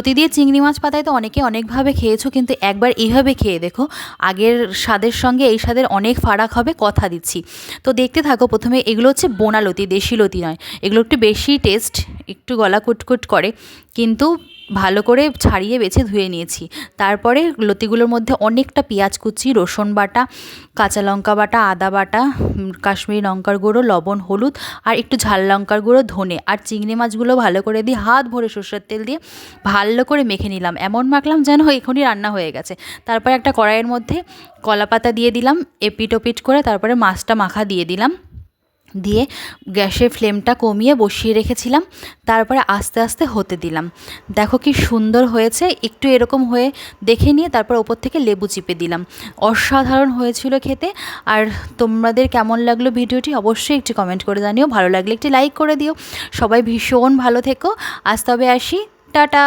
লতি দিয়ে চিংড়ি মাছ পাতায় তো অনেকে অনেকভাবে খেয়েছো, কিন্তু একবার এইভাবে খেয়ে দেখো, আগের স্বাদের সঙ্গে এই স্বাদের অনেক ফারাক হবে, কথা দিচ্ছি। তো দেখতে থাকো। প্রথমে এগুলো হচ্ছে বোনা লতি, দেশি লতি নয়। এগুলো একটু বেশি টেস্ট, একটু গলা কুটকুট করে, কিন্তু ভালো করে ছাড়িয়ে বেছে ধুয়ে নিয়েছি। তারপরে লতিগুলোর মধ্যে অনেকটা পেঁয়াজ কুচি, রসুন বাটা, কাঁচা লঙ্কা বাটা, আদা বাটা, কাশ্মীরি লঙ্কার গুঁড়ো, লবণ, হলুদ আর একটু ঝাল লঙ্কার গুঁড়ো, ধনে আর চিংড়ি মাছগুলো ভালো করে দিয়ে হাত ভরে সর্ষের তেল দিয়ে ভালো করে মেখে নিলাম। এমন মাখলাম যেন এখনই রান্না হয়ে গেছে। তারপর একটা কড়াইয়ের মধ্যে কলা পাতা দিয়ে দিলাম এপিট ওপিট করে, তারপরে মাছটা মাখা দিয়ে দিলাম, দিয়ে গ্যাসের ফ্লেমটা কমিয়ে বসিয়ে রেখেছিলাম। তারপরে আস্তে আস্তে হতে দিলাম। দেখো কি সুন্দর হয়েছে। একটু এরকম হয়ে দেখে নিয়ে তারপর ওপর থেকে লেবু চিপে দিলাম। অসাধারণ হয়েছিল খেতে। আর তোমাদের কেমন লাগলো ভিডিওটি অবশ্যই একটু কমেন্ট করে জানিও। ভালো লাগলে একটি লাইক করে দিও। সবাই ভীষণ ভালো থেকো। আজ তবে আসি, টাটা।